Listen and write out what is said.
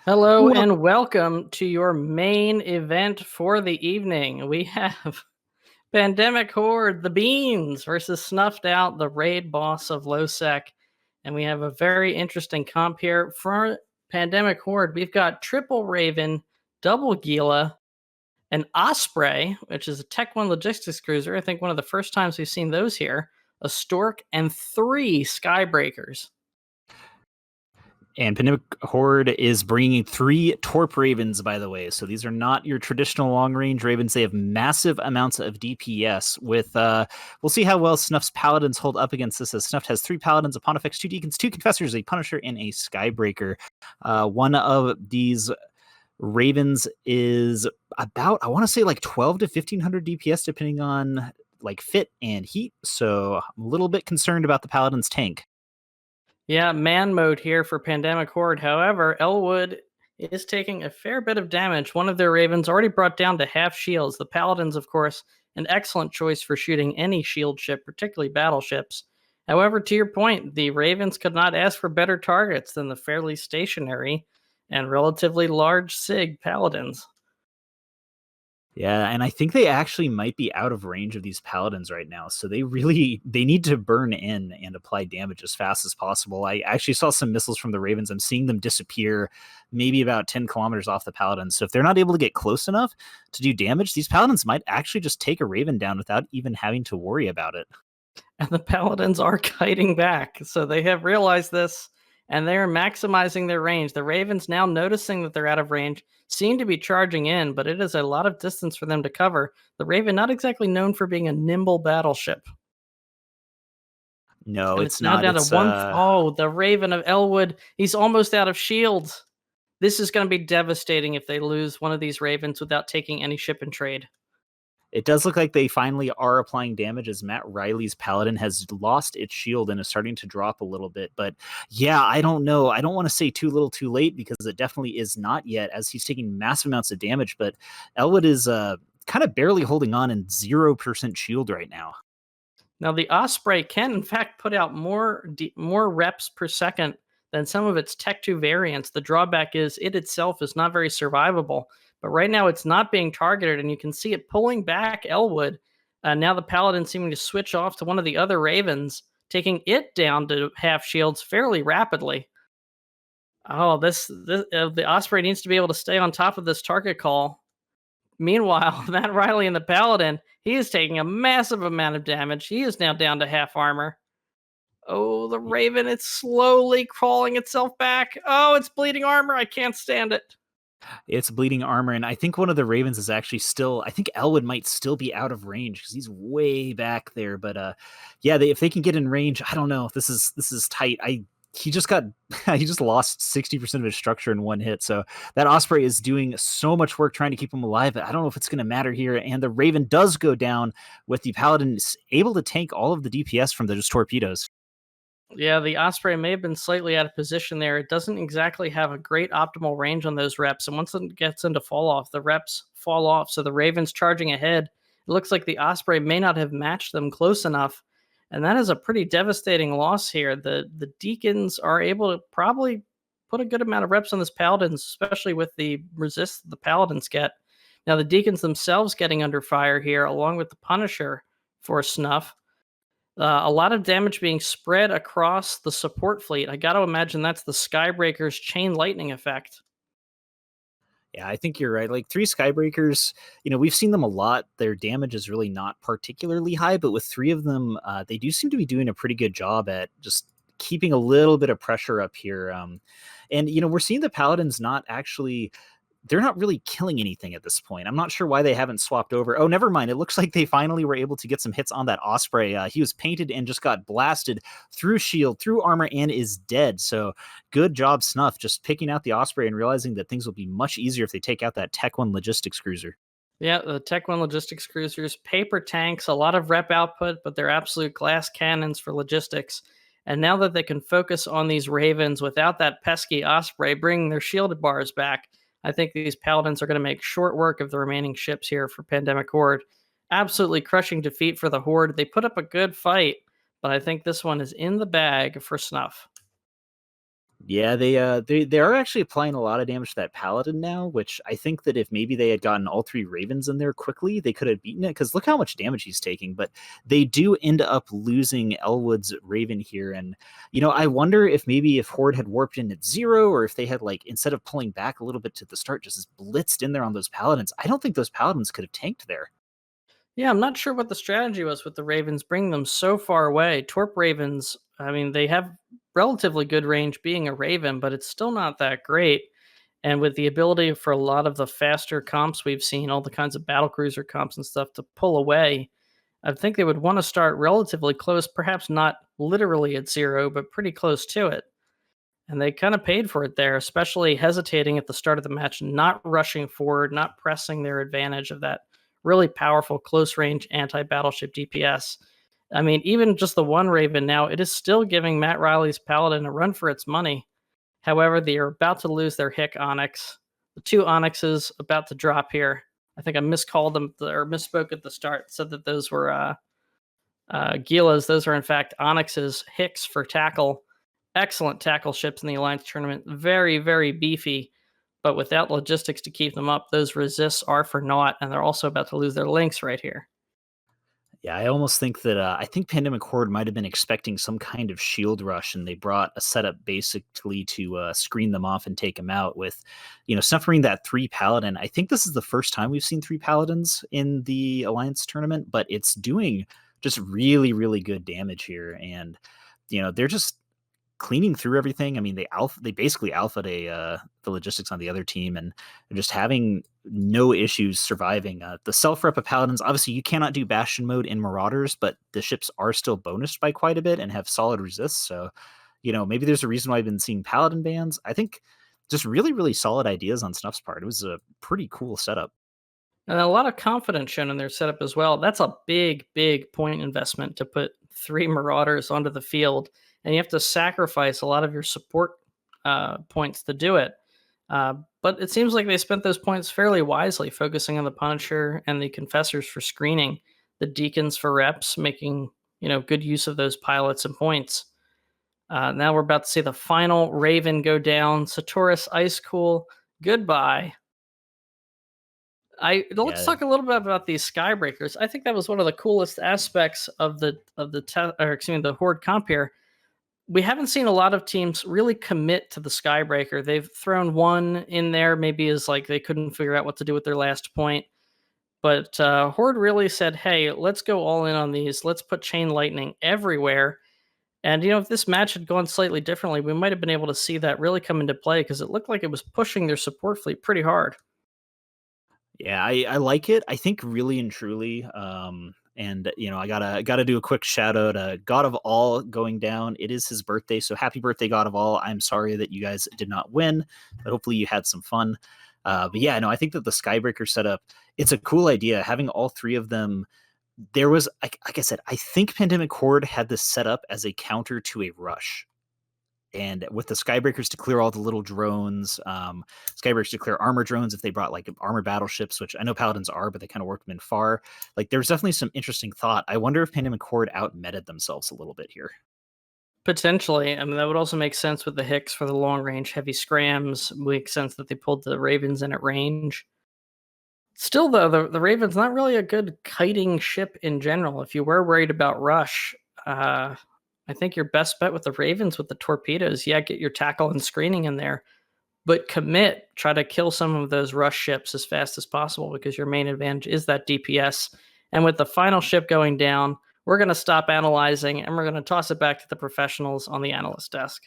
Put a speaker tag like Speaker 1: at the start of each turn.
Speaker 1: Hello
Speaker 2: Well,
Speaker 1: and welcome to your main event for the evening. We have Pandemic Horde, the Beans, versus Snuffed Out, the raid boss of low sec. And we have a very interesting comp here. For Pandemic Horde, we've got Triple Raven, Double Gila, an Osprey, which is a Tech 1 logistics cruiser. I think one of the first times we've seen those here, a Stork, and 3 Skybreakers.
Speaker 2: and Pandemic Horde is bringing 3 Torp Ravens, by the way. So these are not your traditional long-range Ravens. They have massive amounts of DPS. We'll see how well Snuff's Paladins hold up against this, as Snuffed has 3 Paladins, a Pontifex, 2 Deacons, 2 Confessors, a Punisher, and a Skybreaker. One of these Ravens is about, I want to say, like 12 to 1500 DPS, depending on like fit and heat. So I'm a little bit concerned about the Paladin's tank.
Speaker 1: Yeah, man mode here for Pandemic Horde. However, Elwood is taking a fair bit of damage. One of their Ravens already brought down to half shields. The Paladins, of course, an excellent choice for shooting any shield ship, particularly battleships. However, to your point, the Ravens could not ask for better targets than the fairly stationary and relatively large SIG Paladins.
Speaker 2: Yeah, and I think they actually might be out of range of these paladins right now. So they need to burn in and apply damage as fast as possible. I actually saw some missiles from the Ravens. I'm seeing them disappear maybe about 10 kilometers off the paladins. So if they're not able to get close enough to do damage, these paladins might actually just take a Raven down without even having to worry about it.
Speaker 1: And the Paladins are kiting back. So they have realized this and they are maximizing their range. The Ravens, now noticing that they're out of range, seem to be charging in, but it is a lot of distance for them to cover. The Raven, not exactly known for being a nimble battleship.
Speaker 2: No,
Speaker 1: And
Speaker 2: it's
Speaker 1: it's now
Speaker 2: not.
Speaker 1: down to
Speaker 2: It's
Speaker 1: one. Oh, the Raven of Elwood. He's almost out of shields. This is going to be devastating if they lose one of these Ravens without taking any ship and trade.
Speaker 2: It does look like they finally are applying damage, as Matt Riley's Paladin has lost its shield and is starting to drop a little bit. But yeah, I don't know. I don't want to say too little too late, because it definitely is not yet, as he's taking massive amounts of damage. But Elwood is kind of barely holding on in 0% shield right now.
Speaker 1: Now, the Osprey can, in fact, put out more reps per second than some of its Tech 2 variants. The drawback is it itself is not very survivable. But right now, it's not being targeted, and you can see it pulling back Elwood. Now the Paladin seeming to switch off to one of the other Ravens, taking it down to half shields fairly rapidly. Oh, the Osprey needs to be able to stay on top of this target call. Meanwhile, Matt Riley and the Paladin, he is taking a massive amount of damage. He is now down to half armor. Oh, the Raven, it's slowly crawling itself back. Oh, it's bleeding armor. I can't stand it.
Speaker 2: It's bleeding armor, and I think one of the Ravens is actually still. I think Elwood might still be out of range because he's way back there. But yeah, if they can get in range, I don't know. This is tight. He just lost 60% of his structure in one hit. So that Osprey is doing so much work trying to keep him alive, but I don't know if it's going to matter here. And the Raven does go down, with the Paladin able to tank all of the DPS from those torpedoes.
Speaker 1: Yeah, the Osprey may have been slightly out of position there. It doesn't exactly have a great optimal range on those reps. And once it gets into fall off, the reps fall off. So the Raven's charging ahead. It looks like the Osprey may not have matched them close enough. And that is a pretty devastating loss here. The Deacons are able to probably put a good amount of reps on this Paladins, especially with the resist the Paladins get. Now, the Deacons themselves getting under fire here, along with the Punisher for Snuff. A lot of damage being spread across the support fleet. I got to imagine that's the Skybreaker's chain lightning effect.
Speaker 2: Yeah, I think you're right. Like 3 Skybreakers, we've seen them a lot. Their damage is really not particularly high, but with 3 of them, they do seem to be doing a pretty good job at just keeping a little bit of pressure up here. And we're seeing the Paladins not actually. They're not really killing anything at this point. I'm not sure why they haven't swapped over. Oh, never mind. It looks like they finally were able to get some hits on that Osprey. He was painted and just got blasted through shield, through armor, and is dead. So good job, Snuff, just picking out the Osprey and realizing that things will be much easier if they take out that Tech 1 logistics cruiser.
Speaker 1: Yeah, the Tech 1 logistics cruisers, paper tanks, a lot of rep output, but they're absolute glass cannons for logistics. And now that they can focus on these Ravens without that pesky Osprey bringing their shielded bars back, I think these Paladins are going to make short work of the remaining ships here for Pandemic Horde. Absolutely crushing defeat for the Horde. They put up a good fight, but I think this one is in the bag for Snuff.
Speaker 2: Yeah, they are actually applying a lot of damage to that paladin now, which I think that if maybe they had gotten all three ravens in there quickly, they could have beaten it. Because look how much damage he's taking. But they do end up losing Elwood's raven here, and I wonder if maybe if Horde had warped in at 0, or if they had like instead of pulling back a little bit to the start, just blitzed in there on those paladins. I don't think those paladins could have tanked there.
Speaker 1: Yeah, I'm not sure what the strategy was with the Ravens bringing them so far away. Torp Ravens, I mean, they have relatively good range being a Raven, but it's still not that great. And with the ability for a lot of the faster comps we've seen, all the kinds of battle cruiser comps and stuff to pull away, I think they would want to start relatively close, perhaps not literally at 0, but pretty close to it. And they kind of paid for it there, especially hesitating at the start of the match, not rushing forward, not pressing their advantage of that really powerful close range anti battleship DPS. I mean, even just the one Raven now, it is still giving Matt Riley's Paladin a run for its money. However, they are about to lose their Hick Onyx. The two Onyxes about to drop here. I think I miscalled them or misspoke at the start, said that those were Gilas. Those are, in fact, Onyx's Hicks for tackle. Excellent tackle ships in the Alliance tournament. Very, very beefy, but without logistics to keep them up, those resists are for naught, and they're also about to lose their links right here.
Speaker 2: Yeah, I almost think that I think Pandemic Horde might have been expecting some kind of shield rush, and they brought a setup basically to screen them off and take them out with, suffering that 3 paladin. I think this is the first time we've seen 3 paladins in the Alliance tournament, but it's doing just really, really good damage here, and they're just cleaning through everything. I mean, they basically alphaed the logistics on the other team, and they're just having no issues surviving. The self rep of paladins, obviously, you cannot do bastion mode in Marauders, but the ships are still bonused by quite a bit and have solid resists. So, maybe there's a reason why I've been seeing paladin bans. I think just really, really solid ideas on Snuff's part. It was a pretty cool setup.
Speaker 1: And a lot of confidence shown in their setup as well. That's a big, big point investment to put 3 Marauders onto the field, and you have to sacrifice a lot of your support points to do it. But it seems like they spent those points fairly wisely, focusing on the Punisher and the Confessors for screening, the Deacons for reps, making good use of those pilots and points. Now we're about to see the final Raven go down. Satoris Ice Cool, goodbye. Let's
Speaker 2: Yeah,
Speaker 1: talk a little bit about these Skybreakers. I think that was one of the coolest aspects of the Horde comp here. We haven't seen a lot of teams really commit to the Skybreaker. They've thrown one in there, maybe as like they couldn't figure out what to do with their last point. But Horde really said, "Hey, let's go all in on these. Let's put Chain Lightning everywhere." And if this match had gone slightly differently, we might have been able to see that really come into play because it looked like it was pushing their support fleet pretty hard.
Speaker 2: yeah, I like it. I think really and truly, and I gotta do a quick shout out. God of All going down. It is his birthday, so happy birthday, God of All. I'm sorry that you guys did not win, but hopefully you had some fun. But yeah, no, I think that the Skybreaker setup, it's a cool idea. Having all 3 of them, there was like I said, I think Pandemic Horde had this set up as a counter to a rush. And with the Skybreakers to clear all the little drones, Skybreakers to clear armor drones if they brought like armor battleships, which I know Paladins are, but they kind of work them in far. Like there's definitely some interesting thought. I wonder if Pandemic Horde out-meted themselves a little bit here.
Speaker 1: Potentially. I mean, that would also make sense with the Hicks for the long range heavy scrams. Makes sense that they pulled the Ravens in at range. Still, though, the Raven's not really a good kiting ship in general. If you were worried about rush, I think your best bet with the Ravens with the torpedoes, yeah, get your tackle and screening in there, but commit, try to kill some of those rush ships as fast as possible because your main advantage is that DPS. And with the final ship going down, we're going to stop analyzing and we're going to toss it back to the professionals on the analyst desk.